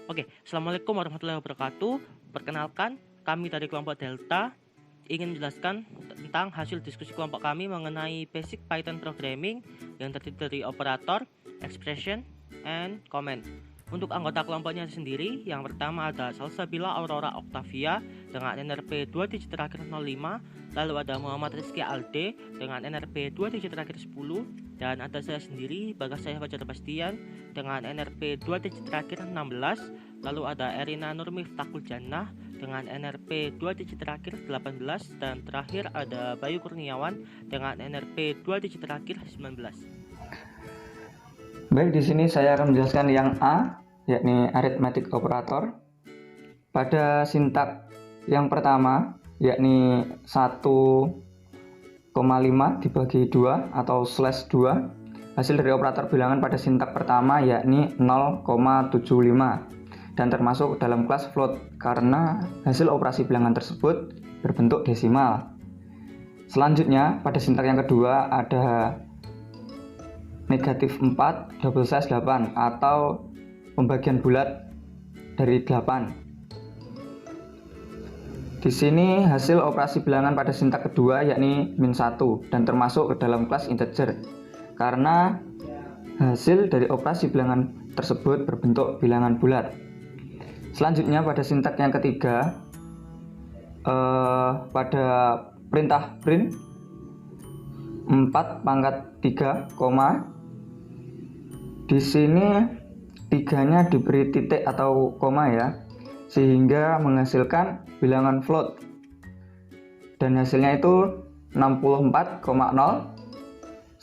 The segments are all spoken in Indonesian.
Oke, Assalamualaikum warahmatullahi wabarakatuh. Perkenalkan, kami dari kelompok Delta ingin menjelaskan tentang hasil diskusi kelompok kami mengenai basic Python programming yang terdiri dari operator, expression, and comment. Untuk anggota kelompoknya sendiri, yang pertama ada Salsabila Aurora Octavia dengan NRP 2 digit terakhir 05, lalu ada Muhammad Rizky Alde dengan NRP 2 digit terakhir 10, dan ada saya sendiri, Bagas saya Fajar Bastian dengan NRP 2 digit terakhir 16, lalu ada Erina Nurmiftahul Jannah dengan NRP 2 digit terakhir 18, dan terakhir ada Bayu Kurniawan dengan NRP 2 digit terakhir 19. Baik, di sini saya akan menjelaskan yang A, yakni arithmetic operator. Pada sintak yang pertama, yakni 1,5 dibagi 2 atau /2, hasil dari operator bilangan pada sintak pertama yakni 0,75 dan termasuk dalam kelas float karena hasil operasi bilangan tersebut berbentuk desimal. Selanjutnya, pada sintak yang kedua ada -4 double size 8 atau pembagian bulat dari 8. Di sini hasil operasi bilangan pada sintak kedua yakni -1 dan termasuk ke dalam kelas integer karena hasil dari operasi bilangan tersebut berbentuk bilangan bulat. Selanjutnya pada sintak yang ketiga pada perintah print 4 pangkat 3, di sini tiganya diberi titik atau koma ya, sehingga menghasilkan bilangan float dan hasilnya itu 64,0.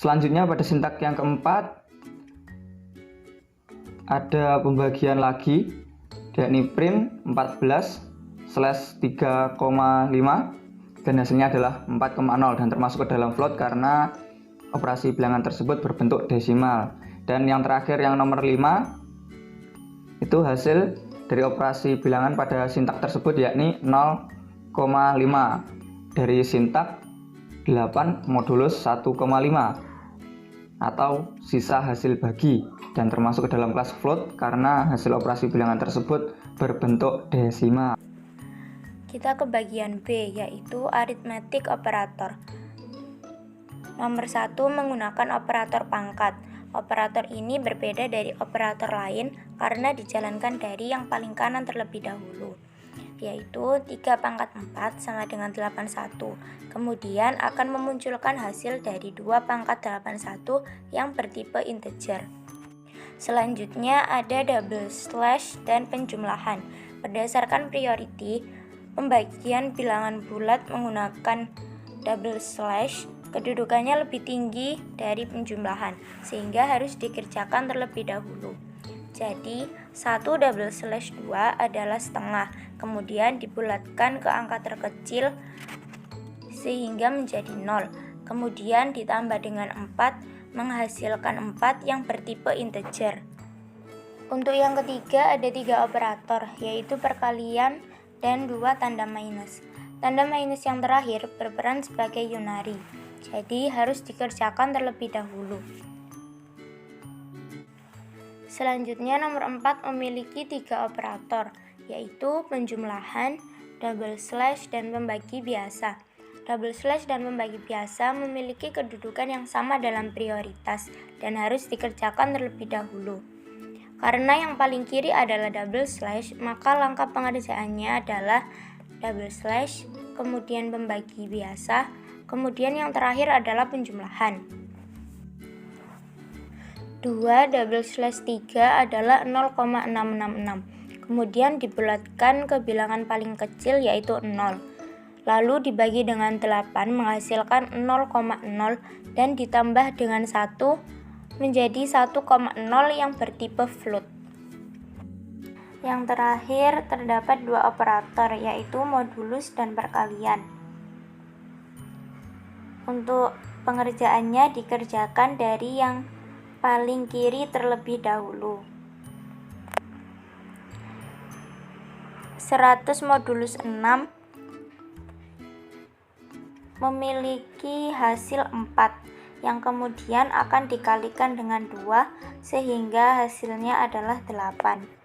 Selanjutnya pada sintak yang keempat ada pembagian lagi, yakni print 14/3,5 dan hasilnya adalah 4,0 dan termasuk ke dalam float karena operasi bilangan tersebut berbentuk desimal. Dan yang terakhir yang nomor 5 itu hasil dari operasi bilangan pada sintak tersebut yakni 0,5 dari sintak 8 modulus 1,5 atau sisa hasil bagi dan termasuk ke dalam kelas float karena hasil operasi bilangan tersebut berbentuk desimal. Kita ke bagian B, yaitu arithmetic operator. Nomor 1 menggunakan operator pangkat. Operator ini berbeda dari operator lain karena dijalankan dari yang paling kanan terlebih dahulu, yaitu 3 pangkat 4 sama dengan 81. Kemudian akan memunculkan hasil dari 2 pangkat 81 yang bertipe integer. Selanjutnya ada double slash dan penjumlahan. Berdasarkan priority, pembagian bilangan bulat menggunakan double slash kedudukannya lebih tinggi dari penjumlahan, sehingga harus dikerjakan terlebih dahulu. Jadi, 1 double slash 2 adalah setengah, kemudian dibulatkan ke angka terkecil sehingga menjadi 0. Kemudian ditambah dengan 4, menghasilkan 4 yang bertipe integer. Untuk yang ketiga ada 3 operator, yaitu perkalian dan 2 tanda minus. Tanda minus yang terakhir berperan sebagai unary, jadi harus dikerjakan terlebih dahulu. Selanjutnya nomor 4 memiliki 3 operator, yaitu penjumlahan, double slash, dan pembagi biasa. Double slash dan pembagi biasa memiliki kedudukan yang sama dalam prioritas dan harus dikerjakan terlebih dahulu. Karena yang paling kiri adalah double slash, maka langkah pengerjaannya adalah double slash, kemudian pembagi biasa, kemudian yang terakhir adalah penjumlahan. 2 double slash 3 adalah 0,666, kemudian dibulatkan ke bilangan paling kecil yaitu 0, lalu dibagi dengan 8 menghasilkan 0,0 dan ditambah dengan 1 menjadi 1,0 yang bertipe float. Yang terakhir terdapat 2 operator, yaitu modulus dan perkalian. Untuk pengerjaannya dikerjakan dari yang paling kiri terlebih dahulu. 100 modulus 6 memiliki hasil 4 yang kemudian akan dikalikan dengan 2 sehingga hasilnya adalah 8.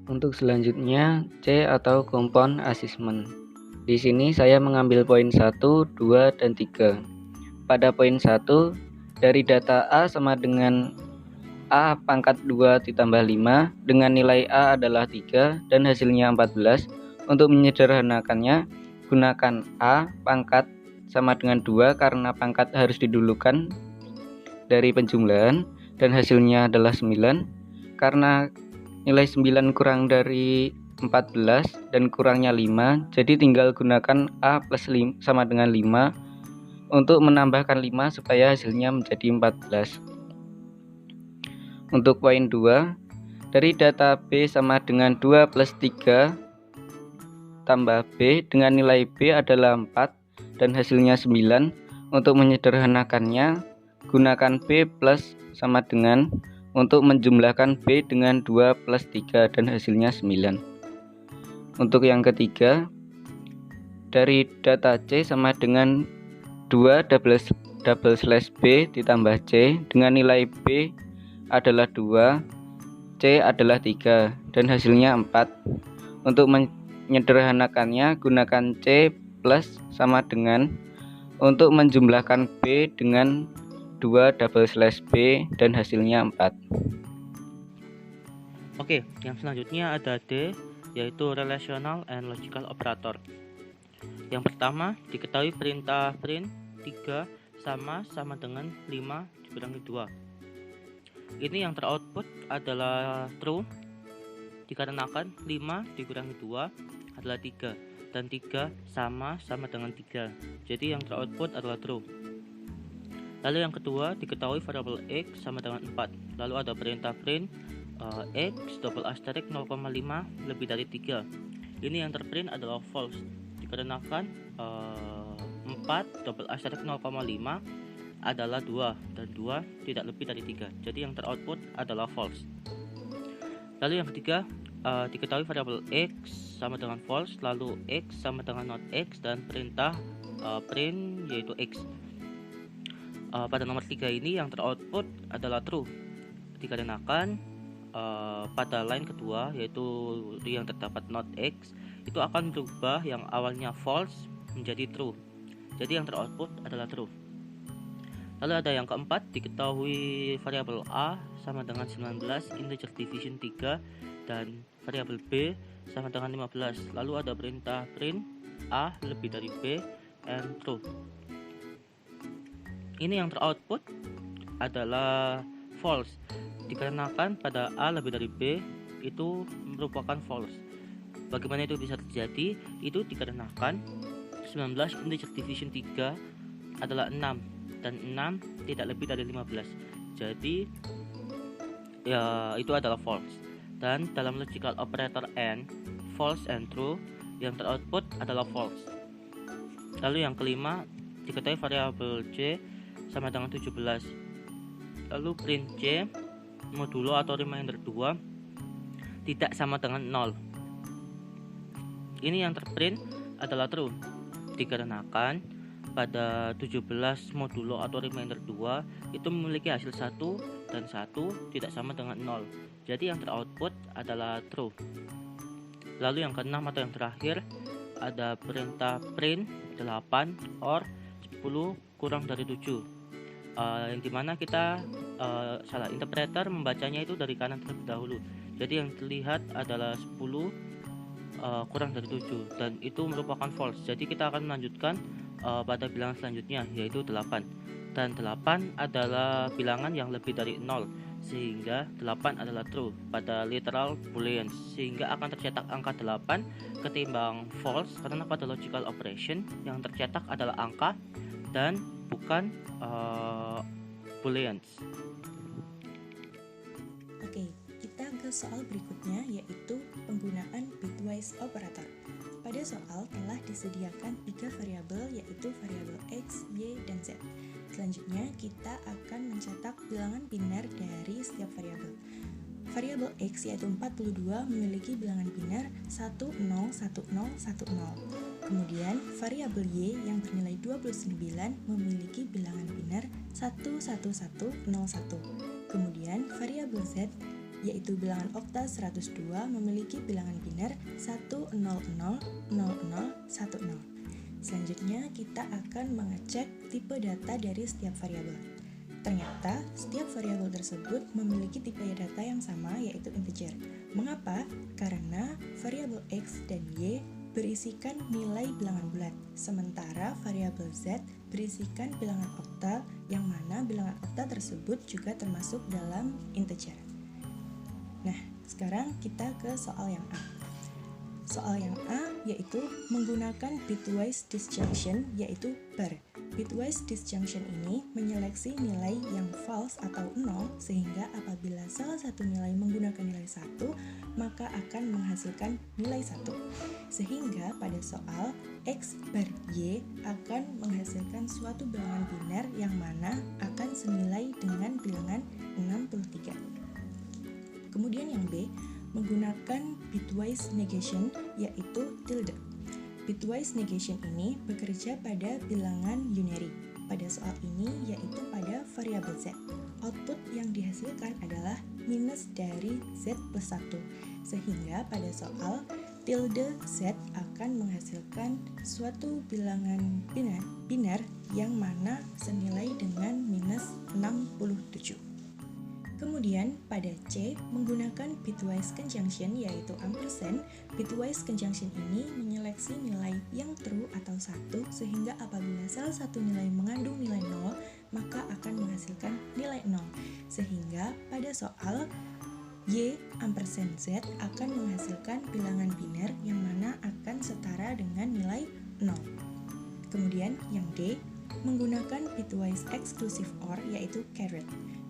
Untuk selanjutnya, C atau compound assessment. Di sini saya mengambil poin 1, 2, dan 3. Pada poin 1, dari data A sama dengan A pangkat 2 ditambah 5 dengan nilai A adalah 3 dan hasilnya 14. Untuk menyederhanakannya, gunakan A pangkat sama dengan 2 karena pangkat harus didulukan dari penjumlahan dan hasilnya adalah 9. Karena nilai 9 kurang dari 14 dan kurangnya 5, jadi tinggal gunakan A plus 5 sama dengan 5 untuk menambahkan 5 supaya hasilnya menjadi 14. Untuk poin 2, dari data B sama dengan 2 plus 3 tambah B dengan nilai B adalah 4 dan hasilnya 9. Untuk menyederhanakannya, gunakan B plus sama dengan untuk menjumlahkan B dengan 2 plus 3 dan hasilnya 9. Untuk yang ketiga, dari data C sama dengan 2 double slash B ditambah C dengan nilai B adalah 2, C adalah 3 dan hasilnya 4. Untuk menyederhanakannya, gunakan C plus sama dengan untuk menjumlahkan B dengan 2 double slash B dan hasilnya 4. Oke, yang selanjutnya ada D, yaitu relational and logical operator. Yang pertama, diketahui perintah print 3 sama dengan 5 dikurangi 2. Ini yang teroutput adalah true dikarenakan 5 dikurangi 2 adalah 3 dan 3 sama dengan 3. Jadi yang teroutput adalah true. Lalu yang kedua, diketahui variabel X sama dengan 4. Lalu ada perintah print X double asterisk 0,5 lebih dari 3. Ini yang terprint adalah false dikarenakan 4 double asterisk 0,5 adalah 2 dan 2 tidak lebih dari 3. Jadi yang teroutput adalah false. Lalu yang ketiga, diketahui variabel X sama dengan false, lalu X sama dengan not X dan perintah print yaitu X. Pada nomor 3 ini yang teroutput adalah true dikarenakan pada line kedua yaitu yang terdapat not X itu akan berubah yang awalnya false menjadi true. Jadi yang teroutput adalah true. Lalu ada yang keempat, diketahui variabel A sama dengan 19 integer division 3 dan variabel B sama dengan 15. Lalu ada perintah print A lebih dari B and true. Ini yang teroutput adalah false dikarenakan pada A lebih dari B itu merupakan false. Bagaimana itu bisa terjadi? Itu dikarenakan 19 integer division 3 adalah 6 dan 6 tidak lebih dari 15. Jadi ya itu adalah false. Dan dalam logical operator AND, false and true, yang teroutput adalah false. Lalu yang kelima, diketahui variabel C sama dengan 17. Lalu print C modulo atau remainder 2 tidak sama dengan 0. Ini yang terprint adalah true dikarenakan pada 17 modulo atau remainder 2 itu memiliki hasil 1 dan 1 tidak sama dengan 0. Jadi yang teroutput adalah true. Lalu yang keenam atau yang terakhir ada perintah print 8 or 10 kurang dari 7. Yang dimana kita interpreter membacanya itu dari kanan terlebih dahulu. Jadi yang terlihat adalah 10 kurang dari 7 dan itu merupakan false. Jadi kita akan melanjutkan pada bilangan selanjutnya yaitu 8. Dan 8 adalah bilangan yang lebih dari 0 sehingga 8 adalah true pada literal boolean, sehingga akan tercetak angka 8 ketimbang false karena pada logical operation yang tercetak adalah angka dan bukan booleans. Oke, kita ke soal berikutnya yaitu penggunaan bitwise operator. Pada soal telah disediakan 3 variabel yaitu variabel X, Y, dan Z. Selanjutnya kita akan mencetak bilangan biner dari setiap variabel. Variabel X yaitu 42 memiliki bilangan biner 10, 10, 10. Kemudian variabel Y yang bernilai 29 memiliki bilangan biner 1, 1, 1, 0, 1. Kemudian variabel Z yaitu bilangan okta 102 memiliki bilangan biner 100000010. Selanjutnya kita akan mengecek tipe data dari setiap variabel. Ternyata setiap variabel tersebut memiliki tipe data yang sama, yaitu integer. Mengapa? Karena variabel x dan y berisikan nilai bilangan bulat, sementara variabel z berisikan bilangan oktal, yang mana bilangan oktal tersebut juga termasuk dalam integer. Nah, sekarang kita ke soal yang A. Soal yang A yaitu menggunakan bitwise disjunction, yaitu bar. Bitwise disjunction ini menyeleksi nilai yang false atau 0, sehingga apabila salah satu nilai menggunakan nilai 1, maka akan menghasilkan nilai 1. Sehingga pada soal x bar y akan menghasilkan suatu bilangan biner yang mana akan senilai dengan bilangan 63. Kemudian yang B, menggunakan bitwise negation, yaitu tilde. Bitwise negation ini bekerja pada bilangan unary. Pada soal ini yaitu pada variabel z. Output yang dihasilkan adalah minus dari z plus 1. Sehingga pada soal tilde z akan menghasilkan suatu bilangan biner yang mana senilai dengan minus 67. Kemudian pada C, menggunakan bitwise conjunction, yaitu ampersand. Bitwise conjunction ini menyeleksi nilai yang true atau 1, sehingga apabila salah satu nilai mengandung nilai 0, maka akan menghasilkan nilai 0. Sehingga pada soal Y ampersand Z akan menghasilkan bilangan biner yang mana akan setara dengan nilai 0. Kemudian yang D, menggunakan bitwise exclusive OR, yaitu caret.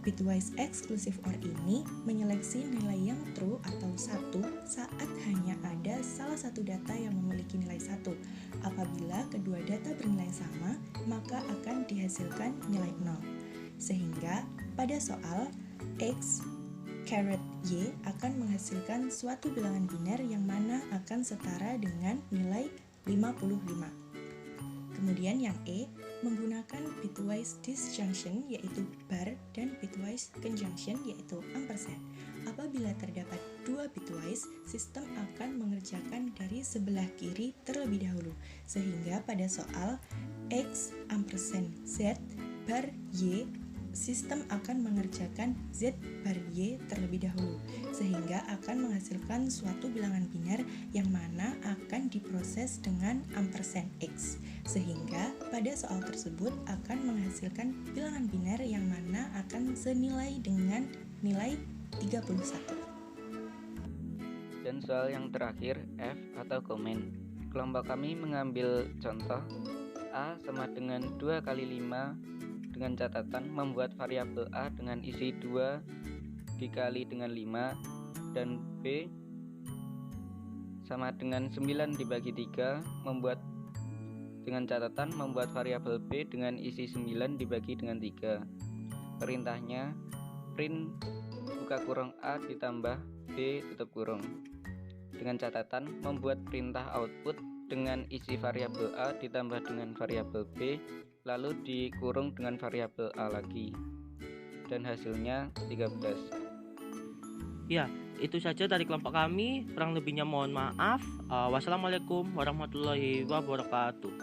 Bitwise exclusive OR ini menyeleksi nilai yang true atau 1 saat hanya ada salah satu data yang memiliki nilai 1. Apabila kedua data bernilai sama, maka akan dihasilkan nilai 0. Sehingga pada soal X caret Y akan menghasilkan suatu bilangan biner yang mana akan setara dengan nilai 55. Kemudian yang E, menggunakan bitwise disjunction, yaitu bar, dan bitwise conjunction, yaitu ampersand. Apabila terdapat dua bitwise, sistem akan mengerjakan dari sebelah kiri terlebih dahulu, sehingga pada soal X ampersand Z bar Y, sistem akan mengerjakan Z bar Y terlebih dahulu, sehingga akan menghasilkan suatu bilangan biner yang mana akan diproses dengan ampersand X, sehingga pada soal tersebut akan menghasilkan bilangan biner yang mana akan senilai dengan nilai 31. Dan soal yang terakhir, F atau komen. Kelompok kami mengambil contoh A sama dengan 2 kali 5 dengan catatan membuat variabel A dengan isi 2 dikali dengan 5, dan B sama dengan 9 dibagi 3 membuat dengan catatan membuat variabel B dengan isi 9 dibagi dengan 3. Perintahnya print buka kurung A ditambah B tutup kurung. Dengan catatan membuat perintah output dengan isi variabel A ditambah dengan variabel B lalu dikurung dengan variabel A lagi, dan hasilnya 13. Ya, itu saja dari kelompok kami. Kurang lebihnya mohon maaf. Wassalamualaikum warahmatullahi wabarakatuh.